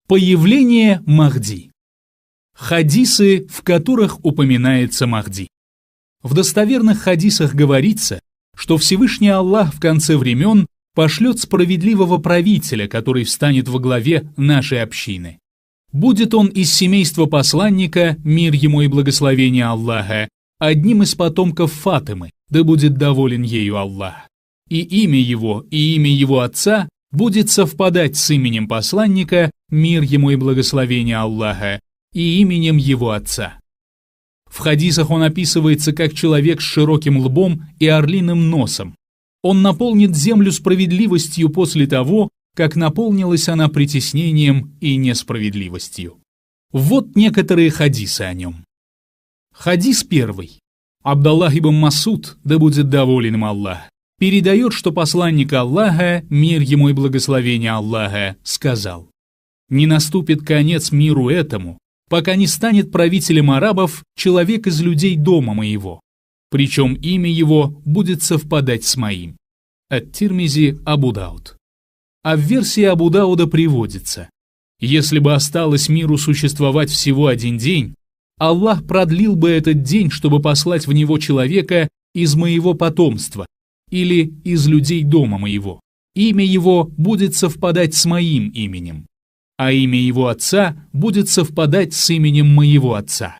Появление Махди. Хадисы, в которых упоминается Махди. В достоверных хадисах говорится, что Всевышний Аллах в конце времен пошлет справедливого правителя, который встанет во главе нашей общины. Будет он из семейства посланника, мир ему и благословение Аллаха, одним из потомков Фатимы, да будет доволен ею Аллах. И имя его отца будет совпадать с именем посланника, мир ему и благословение Аллаха, и именем его отца. В хадисах он описывается как человек с широким лбом и орлиным носом. Он наполнит землю справедливостью после того, как наполнилась она притеснением и несправедливостью. Вот некоторые хадисы о нем. Хадис первый. Абдаллах ибн Масуд, да будет доволен им Аллах, передает, что посланник Аллаха, мир ему и благословение Аллаха, сказал: «Не наступит конец миру этому, пока не станет правителем арабов человек из людей дома моего, причем имя его будет совпадать с моим». Ат-Тирмизи, Абу Дауд. А в версии Абу Дауда приводится: «Если бы осталось миру существовать всего один день, Аллах продлил бы этот день, чтобы послать в него человека из моего потомства или из людей дома моего. Имя его будет совпадать с моим именем, а имя его отца будет совпадать с именем моего отца.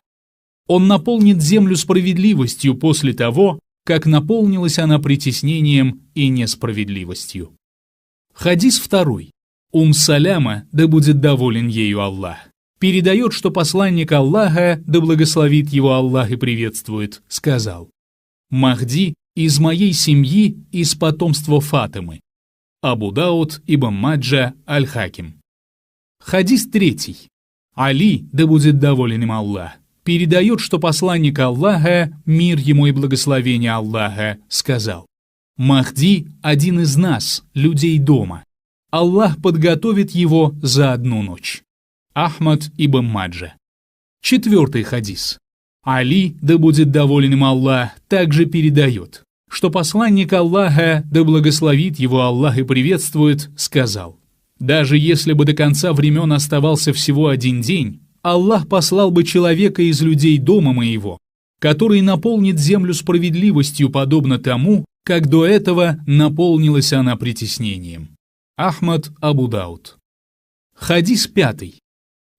Он наполнит землю справедливостью после того, как наполнилась она притеснением и несправедливостью». Хадис второй. Саляма, да будет доволен ею Аллах, передает, что посланник Аллаха, да благословит его Аллах и приветствует, сказал: «Махди из моей семьи, из потомства Фатимы». Абу Дауд, Ибн Маджа, Аль-Хаким. Хадис третий. Али, да будет доволен им Аллах, передает, что посланник Аллаха, мир ему и благословение Аллаха, сказал: «Махди – один из нас, людей дома. Аллах подготовит его за одну ночь». Ахмад ибн Маджа. Четвертый хадис. Али, да будет доволен им Аллах, также передает, что посланник Аллаха, да благословит его Аллах и приветствует, сказал: «Даже если бы до конца времен оставался всего один день, Аллах послал бы человека из людей дома моего, который наполнит землю справедливостью, подобно тому, как до этого наполнилась она притеснением». Ахмад, Абу Дауд. Хадис пятый.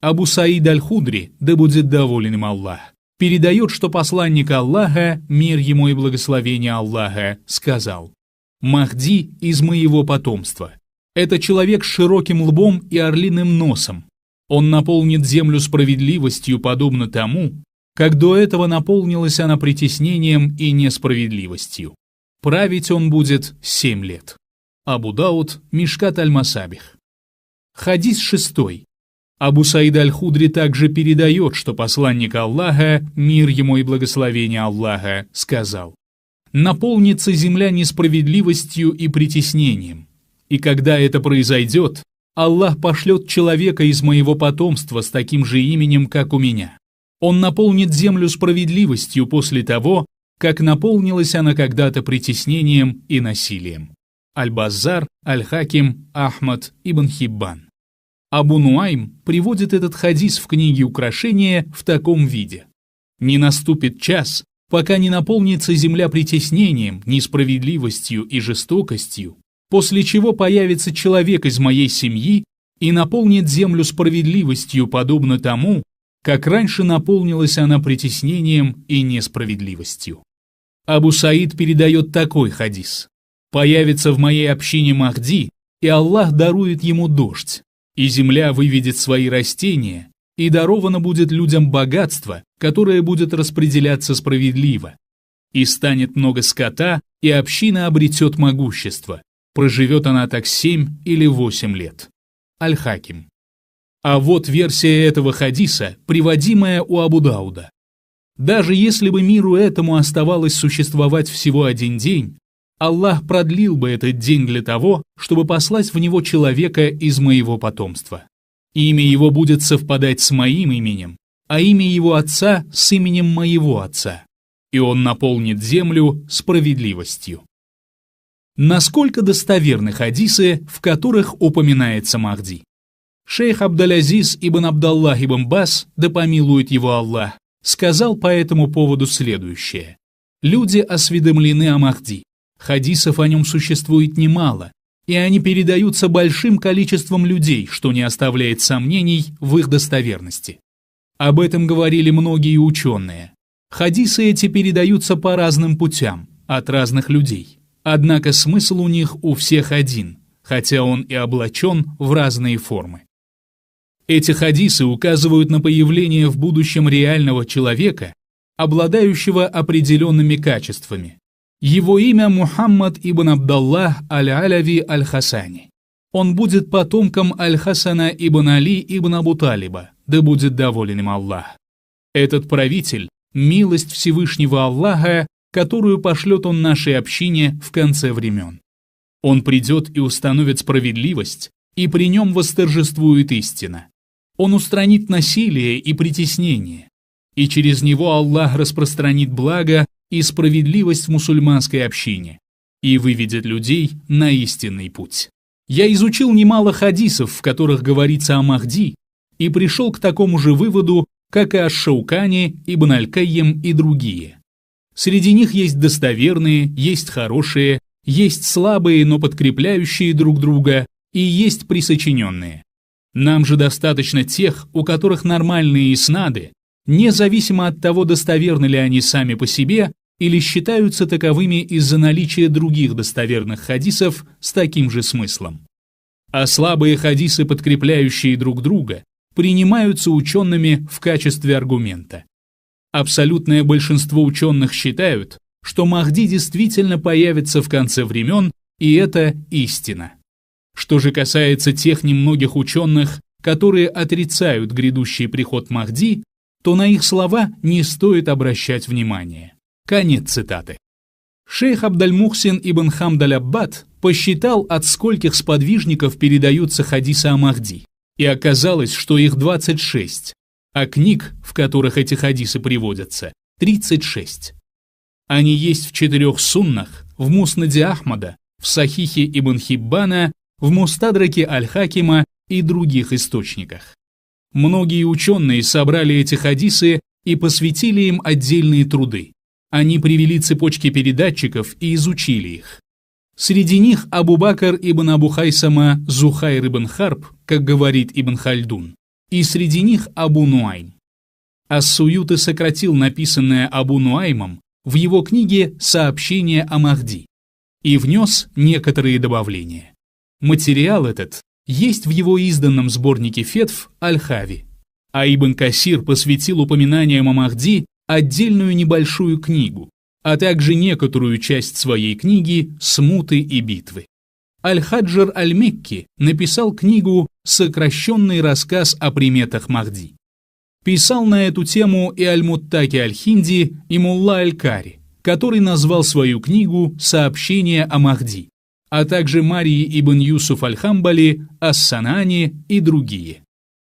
Абу Саид Аль-Худри, да будет доволен им Аллах, передает, что посланник Аллаха, мир ему и благословение Аллаха, сказал: «Махди из моего потомства. Это человек с широким лбом и орлиным носом. Он наполнит землю справедливостью, подобно тому, как до этого наполнилась она притеснением и несправедливостью. Править он будет 7 лет». Абу Дауд, Мишкат аль-Масабих. Хадис шестой. Абу Саид Аль-Худри также передает, что посланник Аллаха, мир ему и благословение Аллаха, сказал: «Наполнится земля несправедливостью и притеснением, и когда это произойдет, Аллах пошлет человека из моего потомства с таким же именем, как у меня. Он наполнит землю справедливостью после того, как наполнилась она когда-то притеснением и насилием». Аль-Баззар, Аль-Хаким, Ахмад, Ибн Хиббан. Абу Нуайм приводит этот хадис в книге «Украшения» в таком виде: «Не наступит час, пока не наполнится земля притеснением, несправедливостью и жестокостью, после чего появится человек из моей семьи и наполнит землю справедливостью, подобно тому, как раньше наполнилась она притеснением и несправедливостью». Абу Саид передает такой хадис: «Появится в моей общине Махди, и Аллах дарует ему дождь, и земля выведет свои растения, и даровано будет людям богатство, которое будет распределяться справедливо. И станет много скота, и община обретет могущество. Проживет она так 7 или 8 лет». Аль-Хаким. А вот версия этого хадиса, приводимая у Абу Дауда. Даже если бы миру этому оставалось существовать всего один день, Аллах продлил бы этот день для того, чтобы послать в него человека из моего потомства. Имя его будет совпадать с моим именем, а имя его отца с именем моего отца, и он наполнит землю справедливостью. Насколько достоверны хадисы, в которых упоминается Махди? Шейх Абдаль-Азиз ибн Абдаллах ибн Бас, да помилует его Аллах, сказал по этому поводу следующее. Люди осведомлены о Махди. Хадисов о нем существует немало, и они передаются большим количеством людей, что не оставляет сомнений в их достоверности. Об этом говорили многие ученые. Хадисы эти передаются по разным путям, от разных людей. Однако смысл у них у всех один, хотя он и облачен в разные формы. Эти хадисы указывают на появление в будущем реального человека, обладающего определенными качествами. Его имя Мухаммад ибн Абдаллах аль-Аляви аль-Хасани. Он будет потомком аль-Хасана ибн Али ибн Абу Талиба, да будет доволен им Аллах. Этот правитель – милость Всевышнего Аллаха, которую пошлет он нашей общине в конце времен. Он придет и установит справедливость, и при нем восторжествует истина. Он устранит насилие и притеснение, и через него Аллах распространит благо и справедливость в мусульманской общине и выведет людей на истинный путь. Я изучил немало хадисов, в которых говорится о Махди, и пришел к такому же выводу, как и аш-Шаукани, Ибн аль-Кайим и другие. Среди них есть достоверные, есть хорошие, есть слабые, но подкрепляющие друг друга, и есть присочиненные. Нам же достаточно тех, у которых нормальные иснады, независимо от того, достоверны ли они сами по себе или считаются таковыми из-за наличия других достоверных хадисов с таким же смыслом. А слабые хадисы, подкрепляющие друг друга, принимаются учеными в качестве аргумента. Абсолютное большинство ученых считают, что Махди действительно появится в конце времен, и это истина. Что же касается тех немногих ученых, которые отрицают грядущий приход Махди, то на их слова не стоит обращать внимания. Конец цитаты. Шейх Абдаль-Мухсин ибн Хамд аль-Аббад посчитал, от скольких сподвижников передаются хадисы о Махди, и оказалось, что их 26, а книг, в которых эти хадисы приводятся, 36. Они есть в 4 суннах, в Муснаде Ахмада, в Сахихе ибн Хиббана, в Мустадраке аль-Хакима и других источниках. Многие ученые собрали эти хадисы и посвятили им отдельные труды. Они привели цепочки передатчиков и изучили их. Среди них Абу Бакр ибн Абу Хайсама Зухайр ибн Харб, как говорит Ибн Хальдун, и среди них Абу Нуайм. Ас-Суюти сократил написанное Абу Нуаймом в его книге «Сообщение о Махди» и внес некоторые добавления. Материал этот есть в его изданном сборнике фетв Аль-Хави, а Ибн Касир посвятил упоминаниям о Махди отдельную небольшую книгу, а также некоторую часть своей книги «Смуты и битвы». Аль-Хаджар Аль-Мекки написал книгу «Сокращенный рассказ о приметах Махди». Писал на эту тему и Аль-Муттаки Аль-Хинди, и Мулла Аль-Кари, который назвал свою книгу «Сообщение о Махди», а также Марии ибн Юсуф Аль-Хамбали, Ас-Санани и другие.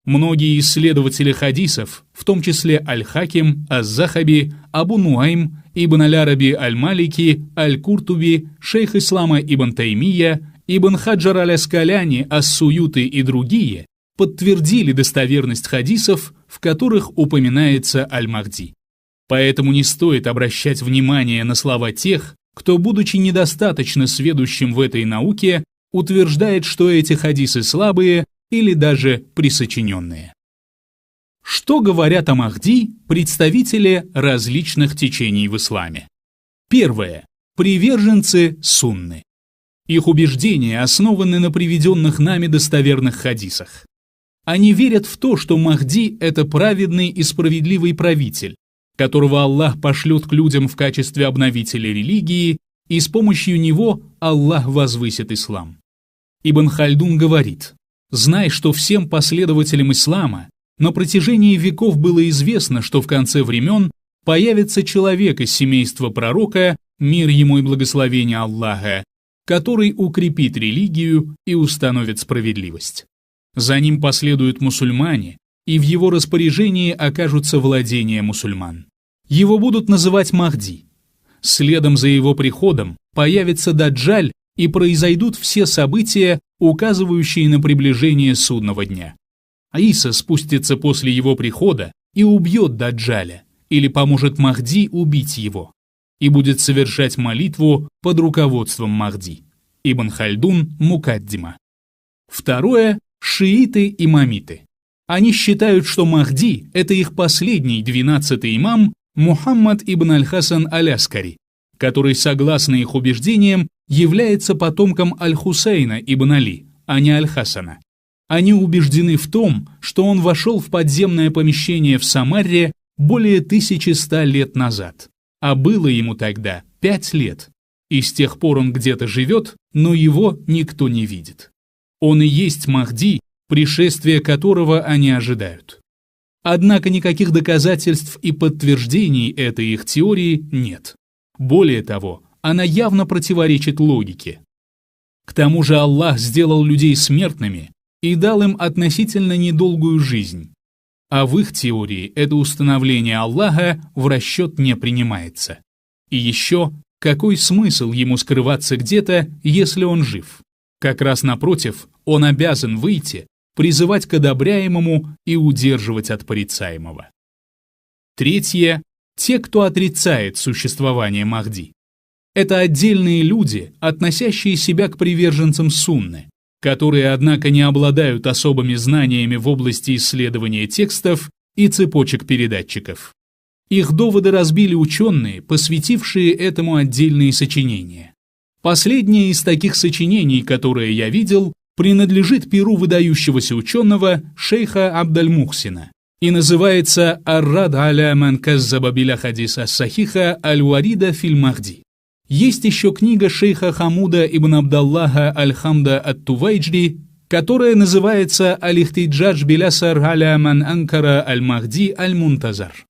Многие исследователи хадисов, в том числе Аль-Хаким, Аз-Захаби, Абу Нуайм, Ибн Аль-Араби Аль-Малики, Аль-Куртуби, шейх ислама Ибн Таймия, Ибн Хаджар Аль-Аскаляни, Ас-Суюти и другие подтвердили достоверность хадисов, в которых упоминается Аль-Махди. Поэтому не стоит обращать внимание на слова тех, кто, будучи недостаточно сведущим в этой науке, утверждает, что эти хадисы слабые или даже присочиненные. Что говорят о Махди представители различных течений в исламе? Первое. Приверженцы сунны. Их убеждения основаны на приведенных нами достоверных хадисах. Они верят в то, что Махди – это праведный и справедливый правитель, которого Аллах пошлет к людям в качестве обновителя религии, и с помощью него Аллах возвысит ислам. Ибн Хальдун говорит: «Знай, что всем последователям ислама на протяжении веков было известно, что в конце времен появится человек из семейства пророка, мир ему и благословение Аллаха, который укрепит религию и установит справедливость. За ним последуют мусульмане, и в его распоряжении окажутся владения мусульман. Его будут называть Махди. Следом за его приходом появится Даджаль, и произойдут все события, указывающие на приближение судного дня. Иса спустится после его прихода и убьет Даджаля, или поможет Махди убить его, и будет совершать молитву под руководством Махди. Ибн Хальдун, Мукаддима. Второе – шииты-имамиты. Они считают, что Махди – это их последний 12-й имам Мухаммад ибн аль-Хасан аль-Аскари, который, согласно их убеждениям, является потомком Аль-Хусейна ибн Али, а не Аль-Хасана. Они убеждены в том, что он вошел в подземное помещение в Самарре более 1100 лет назад, а было ему тогда 5 лет, и с тех пор он где-то живет, но его никто не видит. Он и есть Махди, пришествие которого они ожидают. Однако никаких доказательств и подтверждений этой их теории нет. Более того, она явно противоречит логике. К тому же Аллах сделал людей смертными и дал им относительно недолгую жизнь, а в их теории это установление Аллаха в расчет не принимается. И еще, какой смысл ему скрываться где-то, если он жив? Как раз напротив, он обязан выйти, призывать к одобряемому и удерживать от порицаемого. Третье – те, кто отрицает существование Махди. Это отдельные люди, относящие себя к приверженцам сунны, которые, однако, не обладают особыми знаниями в области исследования текстов и цепочек передатчиков. Их доводы разбили ученые, посвятившие этому отдельные сочинения. Последнее из таких сочинений, которое я видел, принадлежит перу выдающегося ученого шейха Абдаль-Мухсина и называется «Ар-рад аля ман каззаба биля хадиса сахиха аль-варида филь Махди». Есть еще книга шейха Хамуда ибн Абдаллаха аль-Хамда ат-Тувайджри, которая называется «Аль-ихтиджадж билясар аля ман анкара аль-Махди аль-Мунтазар».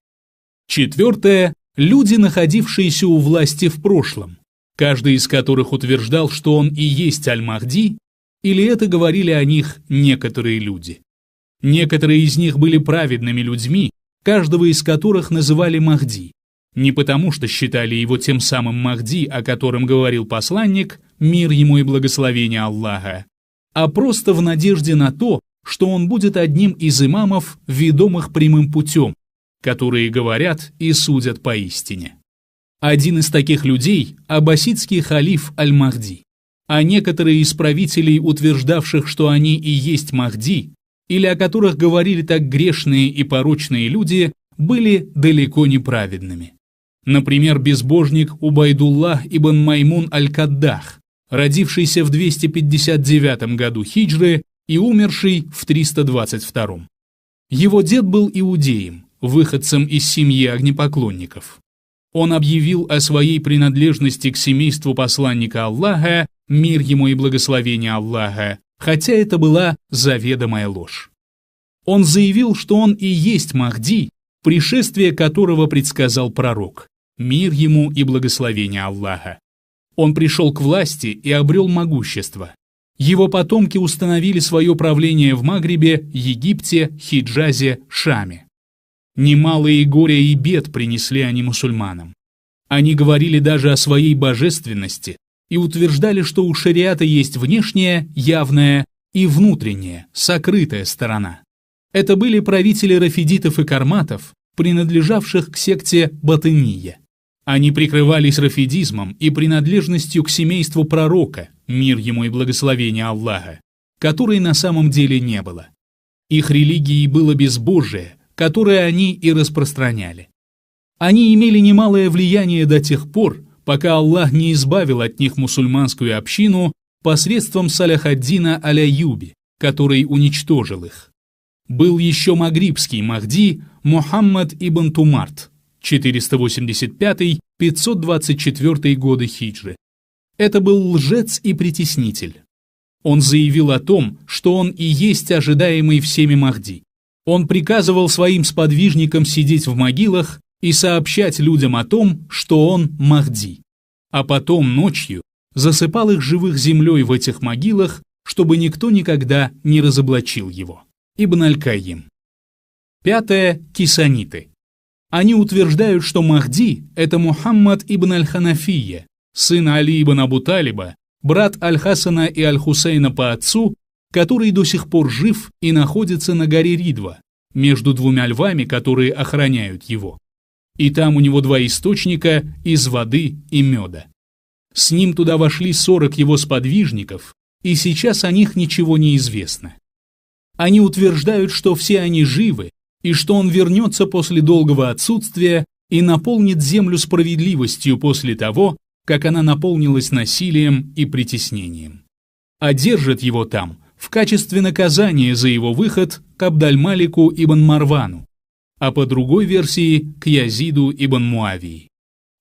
Четвертое – люди, находившиеся у власти в прошлом, каждый из которых утверждал, что он и есть аль-Махди, или это говорили о них некоторые люди. Некоторые из них были праведными людьми, каждого из которых называли Махди, не потому что считали его тем самым Махди, о котором говорил посланник, мир ему и благословение Аллаха, а просто в надежде на то, что он будет одним из имамов, ведомых прямым путем, которые говорят и судят поистине. Один из таких людей – аббасидский халиф Аль-Махди, а некоторые из правителей, утверждавших, что они и есть Махди, или о которых говорили так грешные и порочные люди, были далеко не праведными. Например, безбожник Убайдуллах ибн Маймун аль-Каддах, родившийся в 259 году хиджры и умерший в 322. Его дед был иудеем, выходцем из семьи огнепоклонников. Он объявил о своей принадлежности к семейству посланника Аллаха, мир ему и благословение Аллаха, хотя это была заведомая ложь. Он заявил, что он и есть Махди, пришествие которого предсказал пророк, мир ему и благословение Аллаха. Он пришел к власти и обрел могущество. Его потомки установили свое правление в Магрибе, Египте, Хиджазе, Шаме. Немалые горя и бед принесли они мусульманам. Они говорили даже о своей божественности и утверждали, что у шариата есть внешняя, явная и внутренняя, сокрытая сторона. Это были правители рафидитов и карматов, принадлежавших к секте Батынийя. Они прикрывались рафидизмом и принадлежностью к семейству пророка, мир ему и благословение Аллаха, которой на самом деле не было. Их религией было безбожие, которое они и распространяли. Они имели немалое влияние до тех пор, пока Аллах не избавил от них мусульманскую общину посредством Саляхаддина аль-Аюби, который уничтожил их. Был еще магрибский Махди Мухаммад ибн Тумарт, 485-524 годы хиджры. Это был лжец и притеснитель. Он заявил о том, что он и есть ожидаемый всеми Махди. Он приказывал своим сподвижникам сидеть в могилах и сообщать людям о том, что он Махди, а потом ночью засыпал их живых землей в этих могилах, чтобы никто никогда не разоблачил его. Ибн аль-Кайим. Пятое – кисаниты. Они утверждают, что Махди – это Мухаммад ибн аль-Ханафия, сын Али ибн Абу Талиба, брат Аль-Хасана и Аль-Хусейна по отцу, который до сих пор жив и находится на горе Ридва, между двумя львами, которые охраняют его. И там у него 2 источника из воды и меда. С ним туда вошли 40 его сподвижников, и сейчас о них ничего не известно. Они утверждают, что все они живы, и что он вернется после долгого отсутствия и наполнит землю справедливостью после того, как она наполнилась насилием и притеснением. А держат его там в качестве наказания за его выход к Абдаль-Малику ибн Марвану, а по другой версии к Язиду ибн Муавии.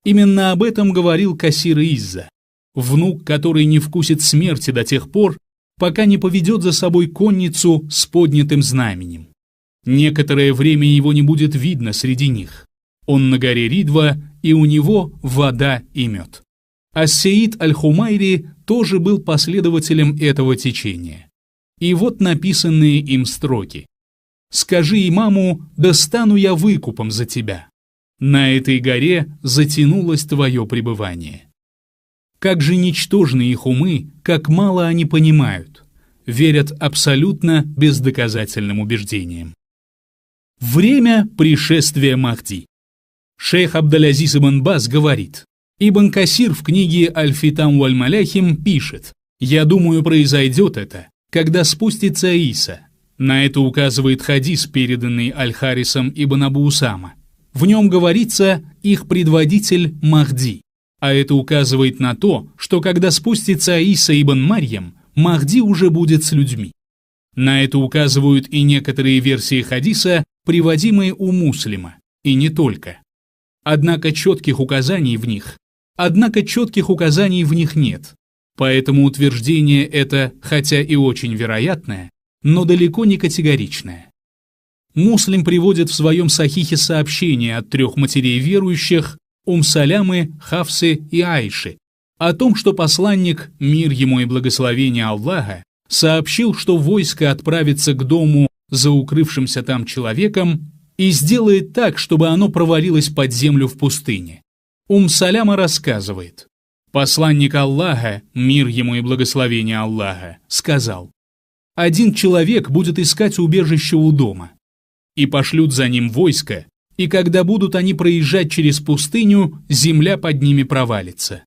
Именно об этом говорил Касир Изза, внук, который не вкусит смерти до тех пор, пока не поведет за собой конницу с поднятым знаменем. Некоторое время его не будет видно среди них. Он на горе Ридва, и у него вода и мед. Ас-Сеид Аль-Хумайри тоже был последователем этого течения. И вот написанные им строки. «Скажи имаму, да стану я выкупом за тебя. На этой горе затянулось твое пребывание». Как же ничтожны их умы, как мало они понимают, верят абсолютно бездоказательным убеждениям. Время пришествия Махди. Шейх Абдалязиз ибн Баз говорит, Ибн Касир в книге «Аль-Фитам валь-Маляхим» пишет, «Я думаю, произойдет это, когда спустится Иса». На это указывает хадис, переданный Аль-Харисом ибн Абу Усама. В нем говорится их предводитель Махди. А это указывает на то, что когда спустится Иса ибн Марьям, Махди уже будет с людьми. На это указывают и некоторые версии хадиса, приводимые у Муслима, и не только. Однако четких указаний в них нет. Поэтому утверждение это, хотя и очень вероятное, но далеко не категоричное. Муслим приводит в своем сахихе сообщение от 3 матерей верующих, Салямы, Хафсы и Айши, о том, что посланник, мир ему и благословение Аллаха, сообщил, что войско отправится к дому за укрывшимся там человеком и сделает так, чтобы оно провалилось под землю в пустыне. Саляма рассказывает, посланник Аллаха, мир ему и благословение Аллаха, сказал, «Один человек будет искать убежище у дома, и пошлют за ним войско, и когда будут они проезжать через пустыню, земля под ними провалится».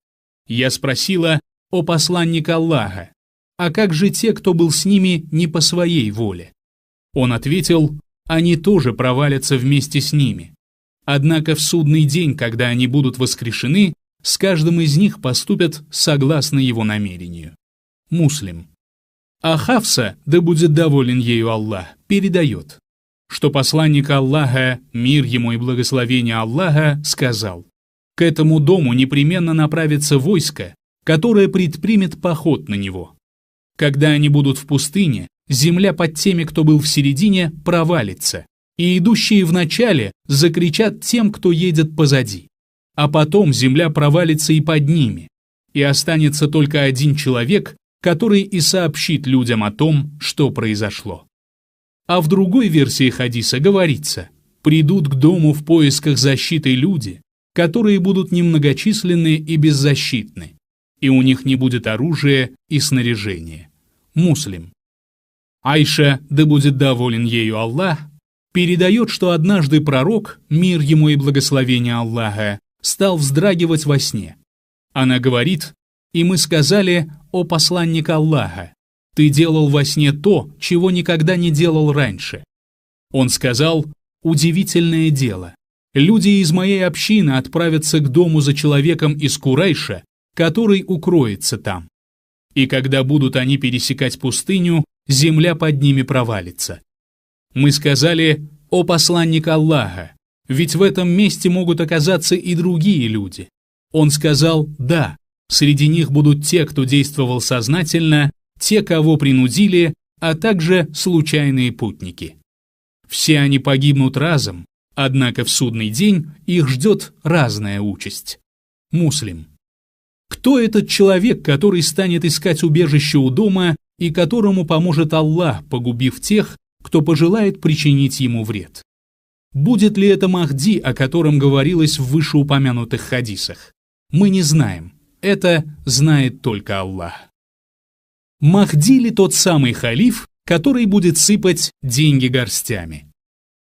Я спросила, «О посланник Аллаха, а как же те, кто был с ними не по своей воле?» Он ответил, «Они тоже провалятся вместе с ними. Однако в судный день, когда они будут воскрешены, с каждым из них поступят согласно его намерению». Муслим. А Хафса, да будет доволен ею Аллах, передает, что посланник Аллаха, мир ему и благословение Аллаха, сказал, «К этому дому непременно направится войско, которое предпримет поход на него. Когда они будут в пустыне, земля под теми, кто был в середине, провалится, и идущие в начале закричат тем, кто едет позади. А потом земля провалится и под ними, и останется только один человек, который и сообщит людям о том, что произошло». А в другой версии хадиса говорится, «Придут к дому в поисках защиты люди, которые будут немногочисленны и беззащитны, и у них не будет оружия и снаряжения». Муслим. Айша, да будет доволен ею Аллах, передает, что однажды пророк, мир ему и благословение Аллаха, стал вздрагивать во сне. Она говорит, «И мы сказали, о посланник Аллаха, ты делал во сне то, чего никогда не делал раньше». Он сказал, «Удивительное дело. Люди из моей общины отправятся к дому за человеком из Курайша, который укроется там. И когда будут они пересекать пустыню, земля под ними провалится. Мы сказали, о посланник Аллаха, ведь в этом месте могут оказаться и другие люди». Он сказал, «Да, среди них будут те, кто действовал сознательно, те, кого принудили, а также случайные путники. Все они погибнут разом, однако в судный день их ждет разная участь». Муслим. Кто этот человек, который станет искать убежище у дома и которому поможет Аллах, погубив тех, кто пожелает причинить ему вред? Будет ли это Махди, о котором говорилось в вышеупомянутых хадисах? Мы не знаем. Это знает только Аллах. Махди ли тот самый халиф, который будет сыпать деньги горстями?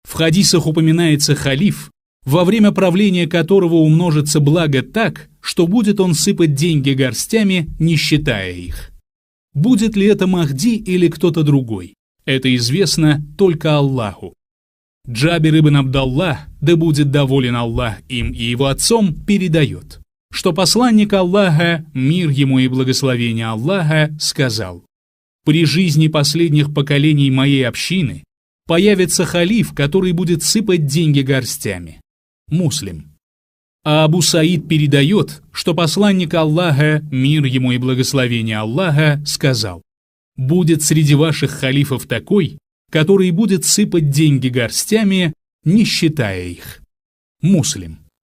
В хадисах упоминается халиф, во время правления которого умножится благо так, что будет он сыпать деньги горстями, не считая их. Будет ли это Махди или кто-то другой? Это известно только Аллаху. Джабир ибн Абдаллах, да будет доволен Аллах им и его отцом, передает, что посланник Аллаха, мир ему и благословение Аллаха, сказал: «При жизни последних поколений моей общины появится халиф, который будет сыпать деньги горстями». Муслим. А Абу Саид передает, что посланник Аллаха, мир ему и благословение Аллаха, сказал: «Будет среди ваших халифов такой, который будет сыпать деньги горстями, не считая их». Муслим.